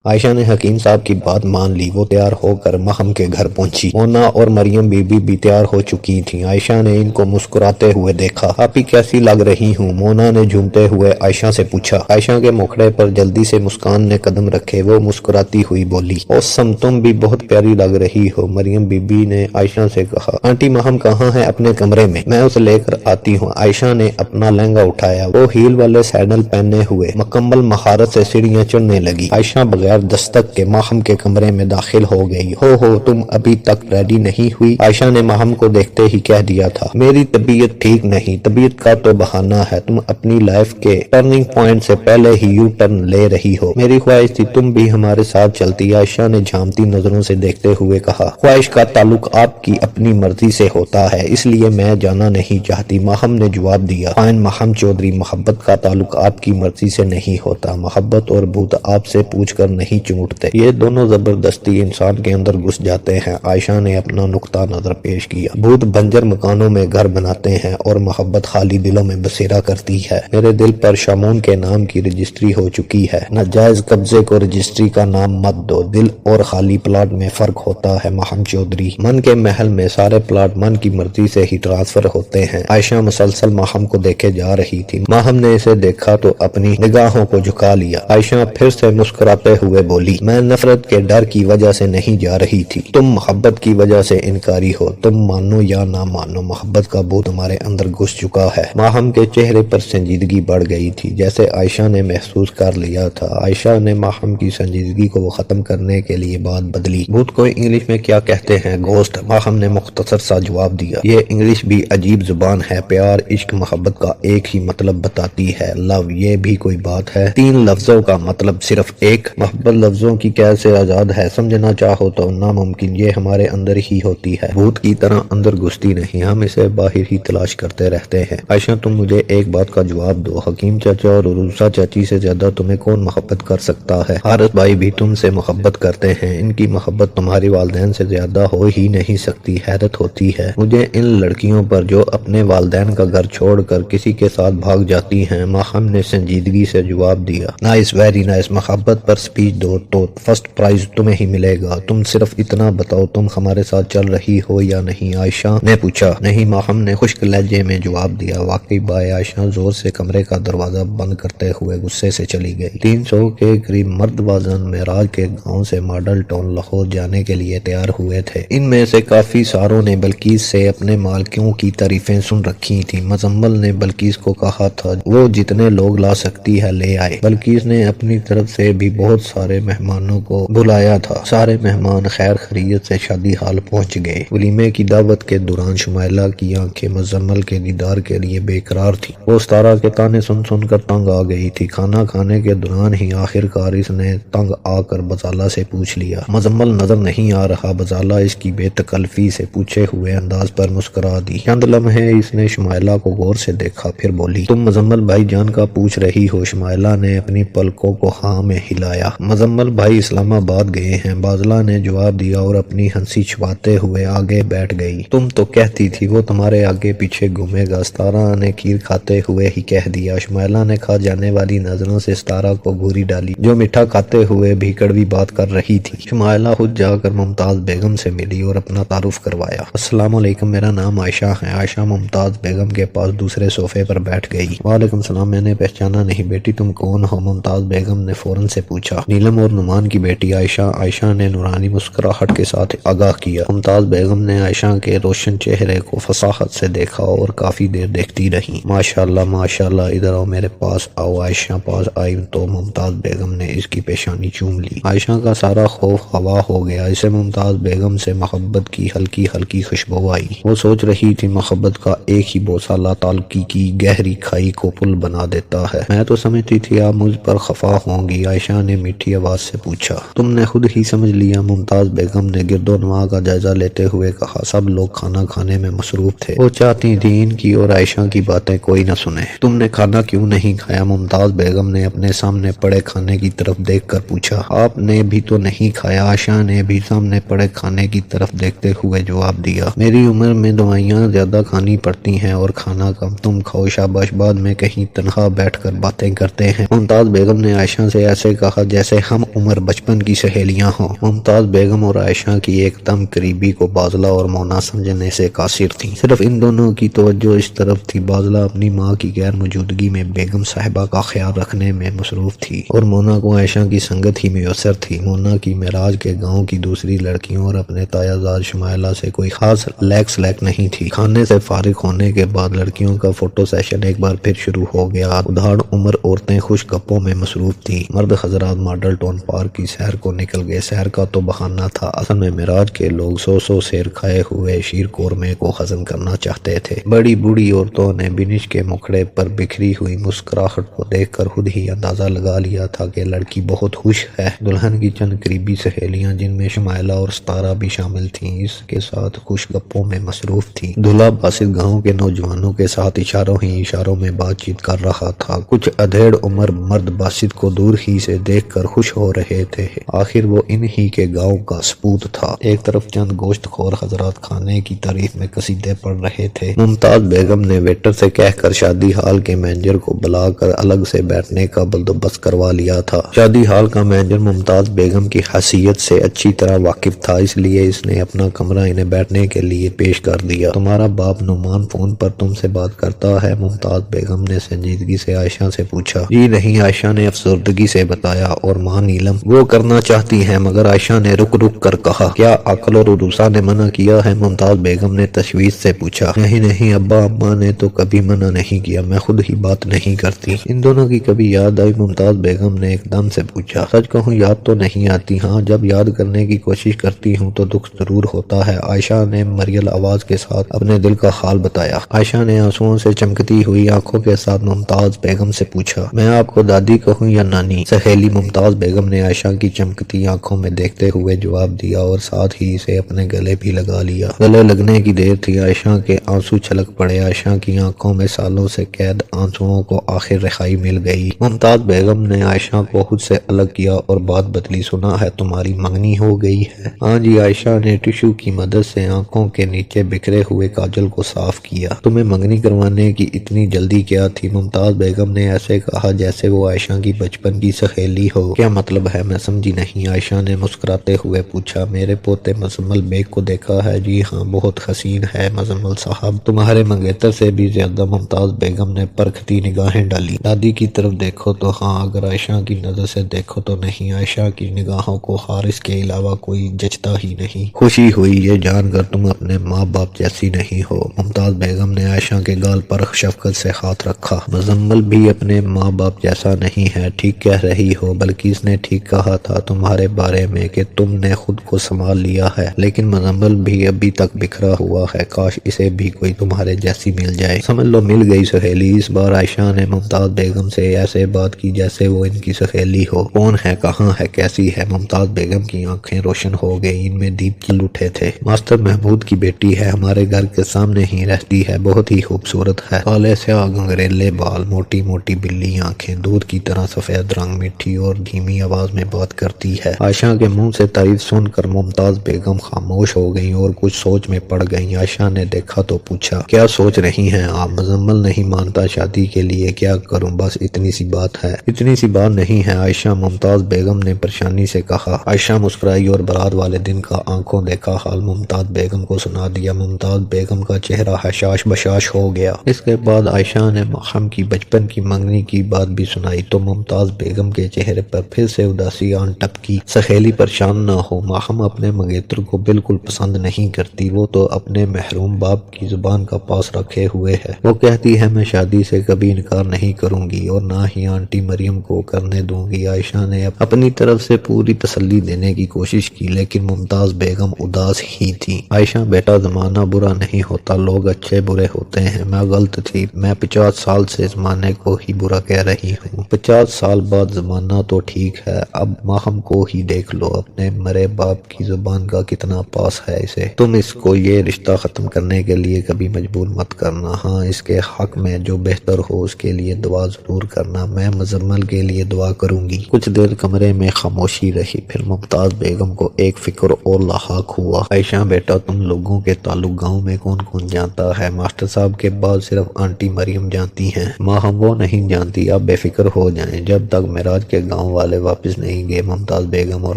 عائشہ نے حکیم صاحب کی بات مان لی۔ وہ تیار ہو کر ماہم کے گھر پہنچی۔ مونا اور مریم بی بی بھی تیار ہو چکی تھیں۔ عائشہ نے ان کو مسکراتے ہوئے دیکھا۔ آپی کیسی لگ رہی ہوں؟ مونا نے جھومتے ہوئے عائشہ سے پوچھا۔ عائشہ کے مکھڑے پر جلدی سے مسکان نے قدم رکھے۔ وہ مسکراتی ہوئی بولی، اوسم، تم بھی بہت پیاری لگ رہی ہو۔ مریم بی بی نے عائشہ سے کہا، آنٹی ماہم کہاں ہے؟ اپنے کمرے میں، میں اسے لے کر آتی ہوں۔ عائشہ نے اپنا لہنگا اٹھایا۔ وہ ہیل والے سینڈل پہنے ہوئے مکمل مہارت سے سیڑھیاں چڑھنے لگی۔ عائشہ بغیر دستک کے ماہم کے کمرے میں داخل ہو گئی۔ ہو تم ابھی تک ریڈی نہیں ہوئی؟ عائشہ نے ماہم کو دیکھتے ہی کہہ دیا تھا، میری طبیعت ٹھیک نہیں۔ طبیعت کا تو بہانہ ہے، تم اپنی لائف کے ٹرننگ پوائنٹ سے پہلے ہی یو ٹرن لے رہی ہو۔ میری خواہش تھی تم بھی ہمارے ساتھ چلتی۔ عائشہ نے جھامتی نظروں سے دیکھتے ہوئے کہا، خواہش کا تعلق آپ کی اپنی مرضی سے ہوتا ہے، اس لیے میں جانا نہیں چاہتی۔ ماہم نے جواب دیا، فائن ماہم چودھری، محبت کا تعلق آپ کی مرضی سے نہیں ہوتا۔ محبت اور بھوت آپ سے پوچھ کر نہیں چمٹتے، یہ دونوں زبردستی انسان کے اندر گھس جاتے ہیں۔ عائشہ نے اپنا نقطہ نظر پیش کیا، بھوت بنجر مکانوں میں گھر بناتے ہیں اور محبت خالی دلوں میں بسیرا کرتی ہے۔ میرے دل پر شامون کے نام کی رجسٹری ہو چکی ہے۔ ناجائز قبضے کو رجسٹری کا نام مت دو، دل اور خالی پلاٹ میں فرق ہوتا ہے ماہم چودھری۔ من کے محل میں سارے پلاٹ من کی مرضی سے ہی ٹرانسفر ہوتے ہیں۔ عائشہ مسلسل ماہم کو دیکھے جا رہی تھی۔ ماہم نے اسے دیکھا تو اپنی نگاہوں کو جھکا لیا۔ عائشہ پھر سے مسکراتے ہوئے بولی، میں نفرت کے ڈر کی وجہ سے نہیں جا رہی تھی، تم محبت کی وجہ سے انکاری ہو۔ تم مانو یا نہ مانو، محبت کا بھوت تمہارے اندر گھس چکا ہے۔ ماہم کے چہرے پر سنجیدگی بڑھ گئی تھی، جیسے عائشہ نے محسوس کر لیا تھا۔ عائشہ نے ماہم کی سنجیدگی کو ختم کرنے کے لیے بات بدلی۔ بھوت کو انگلش میں کیا کہتے ہیں؟ گھوسٹ، ماہم نے مختصر سا جواب دیا۔ یہ انگلش بھی عجیب زبان ہے، پیار، عشق، محبت کا ایک ہی مطلب بتاتی ہے۔ لو، یہ بھی کوئی بات ہے؟ 3 لفظوں کا مطلب صرف ایک؟ محبت لفظوں کی کیسے آزاد ہے؟ سمجھنا چاہو تو ناممکن، یہ ہمارے اندر ہی ہوتی ہے، بھوت کی طرح اندر گھستی نہیں، ہم اسے باہر ہی تلاش کرتے رہتے ہیں۔ عائشہ تم مجھے ایک بات کا جواب دو، حکیم چچا اور عروسہ چاچی سے زیادہ تمہیں کون محبت کر سکتا ہے؟ حارث بھائی بھی تم سے محبت کرتے ہیں، ان کی محبت تمہاری والدین سے زیادہ ہو ہی نہیں سکتی۔ حیرت ہوتی ہے مجھے ان لڑکیوں پر جو اپنے والدین کا گھر چھوڑ کر کسی کے ساتھ بھاگ جاتی ہیں۔ ماہم نے سنجیدگی سے جواب دیا، نائس، ویری نائس، محبت پر سپیچ دو تو فرسٹ پرائز تمہیں ہی ملے گا۔ تم صرف اتنا بتاؤ تم ہمارے ساتھ چل رہی ہو یا نہیں؟ عائشہ نے پوچھا۔ نہیں، ماہم نے خشک لہجے میں جواب دیا۔ واقعی بھائی، عائشہ زور سے کمرے کا دروازہ بند کرتے ہوئے غصے سے چلی گئی۔ 300 کے قریب مرد وزن معراج کے گاؤں سے ماڈل ٹاؤن لاہور جانے کے لیے تیار ہوئے تھے۔ ان میں سے کافی ساروں نے بلقیس سے اپنے مالکیوں کی تعریفیں سن رکھی تھیں۔ مزمل نے بلقیس کو کہا تھا وہ جتنے لوگ لا سکتی ہے لے آئے۔ بلقیس نے اپنی طرف سے بھی بہت سارے مہمانوں کو بلایا تھا۔ سارے مہمان خیر خیریت سے شادی حال پہنچ گئے۔ ولیمے کی دعوت کے دوران شمائلہ کی آنکھیں مزمل کے دیدار کے لیے بے قرار تھی۔ وہ ستارہ کے تانے سن سن کر تنگ آ گئی تھی۔ کھانا کھانے کے دوران ہی آخر کار اس نے تنگ آ کر بزالہ سے پوچھ لیا، مزمل نظر نہیں آ رہا؟ بزالہ اس کی بے تکلفی سے پوچھے ہوئے انداز پر مسکرا دی۔ چند لمحے اس نے شمائلہ کو غور سے دیکھا، پھر بولی، تم مزمل بھائی جان کا پوچھ رہی ہو؟ شمائلہ نے اپنی پلکوں کو ہاں میں ہلایا۔ مزمل بھائی اسلام آباد گئے ہیں، بازلہ نے جواب دیا اور اپنی ہنسی چھپاتے ہوئے آگے بیٹھ گئی۔ تم تو کہتی تھی وہ تمہارے آگے پیچھے گھومے گا، ستارہ نے کھیر کھاتے ہوئے ہی کہہ دیا۔ شمائلہ نے کھا جانے والی نظروں سے ستارہ کو گھوری ڈالی، جو میٹھا کھاتے ہوئے بھی کڑوی بات کر رہی تھی۔ شمائلہ خود جا کر ممتاز بیگم سے ملی اور اپنا تعارف کروایا۔ السلام علیکم، میرا نام عائشہ ہے۔ عائشہ ممتاز بیگم کے پاس دوسرے صوفے پر بیٹھ گئی۔ وعلیکم السلام، میں نے پہچانا نہیں، بیٹی تم کون ہو؟ ممتاز بیگم نے فوراً سے پوچھا۔ نیلم اور نعمان کی بیٹی عائشہ، عائشہ نے نورانی مسکراہٹ کے ساتھ آگاہ کیا۔ ممتاز بیگم نے عائشہ کے روشن چہرے کو فصاحت سے دیکھا اور کافی دیر دیکھتی رہی۔ ماشاءاللہ ماشاءاللہ، ادھر آؤ، میرے پاس آؤ۔ عائشہ پاس آئی تو ممتاز بیگم نے اس کی پیشانی چوم لی۔ عائشہ کا سارا خوف ہوا ہو گیا، اسے ممتاز بیگم سے محبت کی ہلکی ہلکی خوشبو آئی۔ وہ سوچ رہی تھی محبت کا ایک ہی بوسہ لا تعلقی کی گہری کھائی کو پل بنا دیتا ہے۔ میں تو سمجھتی تھی آپ مجھ پر خفا ہوں گی، عائشہ نے میٹھی آواز سے پوچھا۔ تم نے خود ہی سمجھ لیا، ممتاز بیگم نے گرد و نواح کا جائزہ لیتے ہوئے کہا۔ سب لوگ کھانا کھانے میں مصروف تھے، وہ چاہتی تھی ان کی اور عائشہ کی باتیں کوئی نہ سنے۔ تم نے کھانا کیوں نہیں کھایا؟ ممتاز بیگم نے اپنے سامنے پڑے کھانے کی طرف دیکھ کر پوچھا۔ آپ نے بھی تو نہیں کھایا؟ عائشہ نے بھی سامنے پڑے کھانے کی طرف دیکھتے ہوئے جواب دیا۔ میری عمر میں دوائیاں زیادہ کھانی پڑتی ہیں اور کھانا کم، تم کھاؤ، شاباش، بعد میں کہیں تنہا بیٹھ کر باتیں کرتے ہیں۔ ممتاز بیگم نے عائشہ سے ایسے کہا جیسے جیسے ہم عمر بچپن کی سہیلیاں ہوں۔ ممتاز بیگم اور عائشہ کی ایک دم قریبی کو بازلہ اور مونا سمجھنے سے قاصر تھی۔ صرف ان دونوں کی توجہ اس طرف تھی۔ بازلہ اپنی ماں کی غیر موجودگی میں بیگم صاحبہ کا خیال رکھنے میں مصروف تھی اور مونا کو عائشہ کی سنگت ہی میسر تھی۔ مونا کی معراج کے گاؤں کی دوسری لڑکیوں اور اپنے تایا زاد شمائلہ سے کوئی خاص لیک نہیں تھی۔ کھانے سے فارغ ہونے کے بعد لڑکیوں کا فوٹو سیشن ایک بار پھر شروع ہو گیا۔ ادھاڑ عمر عورتیں خوش گپوں میں مصروف تھیں۔ مرد حضرات ماڈل ٹاؤن پارک کی سیر کو نکل گئے۔ سیر کا تو بہانہ تھا، اصل میں معراج کے لوگ سو سیر کھائے ہوئے شیر قورمے کو ہضم کرنا چاہتے تھے۔ بڑی بوڑھی عورتوں نے بنش کے مکھڑے پر بکھری ہوئی مسکراہٹ کو دیکھ کر خود ہی اندازہ لگا لیا تھا کہ لڑکی بہت خوش ہے۔ دلہن کی چند قریبی سہیلیاں جن میں شمائلہ اور ستارہ بھی شامل تھیں اس کے ساتھ خوش گپوں میں مصروف تھیں۔ دلہا باسط گاؤں کے نوجوانوں کے ساتھ اشاروں ہی اشاروں میں بات چیت کر رہا تھا۔ کچھ ادھیڑ عمر مرد باسط کو دور ہی سے دیکھ کر خوش ہو رہے تھے، آخر وہ ان ہی کے گاؤں کا سپوت تھا۔ ایک طرف چند گوشت خور حضرات کھانے کی تعریف میں قصیدے پڑھ رہے تھے۔ ممتاز بیگم نے ویٹر سے کہہ کر شادی ہال کے مینیجر کو بلا کر الگ سے بیٹھنے کا بندوبست کروا لیا تھا۔ شادی ہال کا مینیجر ممتاز بیگم کی حیثیت سے اچھی طرح واقف تھا، اس لیے اس نے اپنا کمرہ انہیں بیٹھنے کے لیے پیش کر دیا۔ تمہارا باپ نعمان فون پر تم سے بات کرتا ہے؟ ممتاز بیگم نے سنجیدگی سے عائشہ سے پوچھا۔ جی نہیں، عائشہ نے افسردگی سے بتایا۔ اور ماں نیلم؟ وہ کرنا چاہتی ہیں مگر عائشہ نے رک کر کہا۔ کیا عقل اور عروسہ نے منع کیا ہے؟ ممتاز بیگم نے تشویش سے پوچھا۔ نہیں، ابا اماں نے تو کبھی منع نہیں کیا، میں خود ہی بات نہیں کرتی۔ ان دونوں کی کبھی یاد آئی؟ ممتاز بیگم نے ایک دم سے پوچھا۔ سچ کہوں یاد تو نہیں آتی، ہاں جب یاد کرنے کی کوشش کرتی ہوں تو دکھ ضرور ہوتا ہے، عائشہ نے مریل آواز کے ساتھ اپنے دل کا حال بتایا۔ عائشہ نے آنسوؤں سے چمکتی ہوئی آنکھوں کے ساتھ ممتاز بیگم سے پوچھا۔ میں آپ کو دادی کہوں یا نانی؟ سہیلی ممتاز بیگم نے عائشہ کی چمکتی آنکھوں میں دیکھتے ہوئے جواب دیا اور ساتھ ہی اسے اپنے گلے بھی لگا لیا۔ گلے لگنے کی دیر تھی، عائشہ کے آنسو چھلک پڑے۔ عائشہ کی آنکھوں میں سالوں سے قید آنسوؤں کو آخر رہائی مل گئی۔ ممتاز بیگم نے عائشہ کو خود سے الگ کیا اور بات بدلی۔ سنا ہے تمہاری منگنی ہو گئی ہے؟ ہاں جی، عائشہ نے ٹشو کی مدد سے آنکھوں کے نیچے بکھرے ہوئے کاجل کو صاف کیا۔ تمہیں منگنی کروانے کی اتنی جلدی کیا تھی؟ ممتاز بیگم نے ایسے کہا جیسے وہ عائشہ کی بچپن کی سہیلی ہو۔ کیا مطلب ہے؟ میں سمجھی نہیں، عائشہ نے مسکراتے ہوئے پوچھا۔ میرے پوتے مزمل بیگ کو دیکھا ہے؟ جی ہاں، بہت حسین ہے مزمل صاحب، تمہارے منگیتر سے بھی زیادہ۔ ممتاز بیگم نے پرکھتی نگاہیں ڈالی۔ دادی کی طرف دیکھو تو ہاں، اگر عائشہ کی نظر سے دیکھو تو نہیں۔ عائشہ کی نگاہوں کو حارث کے علاوہ کوئی جچتا ہی نہیں۔ خوشی ہوئی یہ جان کر تم اپنے ماں باپ جیسی نہیں ہو۔ ممتاز بیگم نے عائشہ کے گال پر شفقت سے ہاتھ رکھا۔ مزمل بھی اپنے ماں باپ جیسا نہیں ہے، ٹھیک کہہ رہی ہو، بلکہ اس نے ٹھیک کہا تھا تمہارے بارے میں کہ تم نے خود کو سنبھال لیا ہے، لیکن مزمل بھی ابھی تک بکھرا ہوا ہے، کاش اسے بھی کوئی تمہارے جیسی مل جائے۔ سمجھ لو مل گئی سہیلی۔ اس بار عائشہ نے ممتاز بیگم سے ایسے بات کی جیسے وہ ان کی سہیلی ہو۔ کون ہے، کہاں ہے، کیسی ہے؟ ممتاز بیگم کی آنکھیں روشن ہو گئی، ان میں دیپ جل اٹھے تھے۔ ماسٹر محمود کی بیٹی ہے، ہمارے گھر کے سامنے ہی رہتی ہے، بہت ہی خوبصورت ہے، کالے سیاہ گنگریلے بال، موٹی موٹی بلی آنکھیں، دودھ کی طرح سفید رنگ، میٹھی اور دھیمی آواز میں بات کرتی ہے۔ عائشہ کے منہ سے تعریف سن کر ممتاز بیگم خاموش ہو گئیں اور کچھ سوچ میں پڑ گئیں۔ عائشہ نے دیکھا تو پوچھا، کیا سوچ رہی ہیں آپ؟ مزمل نہیں مانتا شادی کے لیے، کیا کروں؟ بس اتنی سی بات ہے۔ اتنی سی بات نہیں ہے عائشہ، ممتاز بیگم نے پریشانی سے کہا۔ عائشہ مسکرائی اور برات والے دن کا آنکھوں دیکھا حال ممتاز بیگم کو سنا دیا۔ ممتاز بیگم کا چہرہ حشاش بشاش ہو گیا۔ اس کے بعد عائشہ نے ماہم کی بچپن کی منگنی کی بات بھی سنائی تو ممتاز بیگم کے چہرے پر پھر سے اداسی آن ٹپکی۔ سہیلی پریشان نہ ہو، ماہم اپنے منگیتر کو بالکل پسند نہیں کرتی، وہ تو اپنے محروم باپ کی زبان کا پاس رکھے ہوئے ہے۔ وہ کہتی ہے میں شادی سے کبھی انکار نہیں کروں گی اور نہ ہی آنٹی مریم کو کرنے دوں گی۔ عائشہ نے اپنی طرف سے پوری تسلی دینے کی کوشش کی لیکن ممتاز بیگم اداس ہی تھی۔ عائشہ بیٹا، زمانہ برا نہیں ہوتا، لوگ اچھے برے ہوتے ہیں، میں غلط تھی، میں 50 سال سے زمانے کو ہی برا کہہ رہی ہوں۔ 50 سال بعد زمانہ تو ٹھیک ہے، اب ماہم کو ہی دیکھ لو، اپنے مرے باپ کی زبان کا کتنا پاس ہے اسے۔ تم اس کو یہ رشتہ ختم کرنے کے لیے کبھی مجبور مت کرنا، ہاں اس کے حق میں جو بہتر ہو اس کے لیے دعا ضرور کرنا، میں مزمل کے لیے دعا کروں گی۔ کچھ دیر کمرے میں خاموشی رہی، پھر ممتاز بیگم کو ایک فکر اور لاحق ہوا۔ عائشہ بیٹا، تم لوگوں کے تعلق گاؤں میں کون کون جانتا ہے؟ ماسٹر صاحب کے بعد صرف آنٹی مریم جانتی ہیں، ماہم وہ نہیں جانتی، آپ بے فکر ہو جائیں، جب تک معراج کے گاؤں والے واپس نہیں گئے۔ ممتاز بیگم اور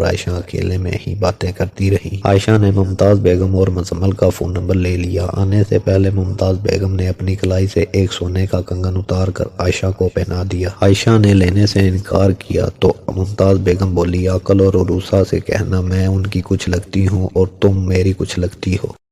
عائشہ اکیلے میں ہی باتیں کرتی رہی۔ عائشہ نے ممتاز بیگم اور مزمل کا فون نمبر لے لیا۔ آنے سے پہلے ممتاز بیگم نے اپنی کلائی سے ایک سونے کا کنگن اتار کر عائشہ کو پہنا دیا۔ عائشہ نے لینے سے انکار کیا تو ممتاز بیگم بولی، عقل اور عروسہ سے کہنا میں ان کی کچھ لگتی ہوں اور تم میری کچھ لگتی ہو۔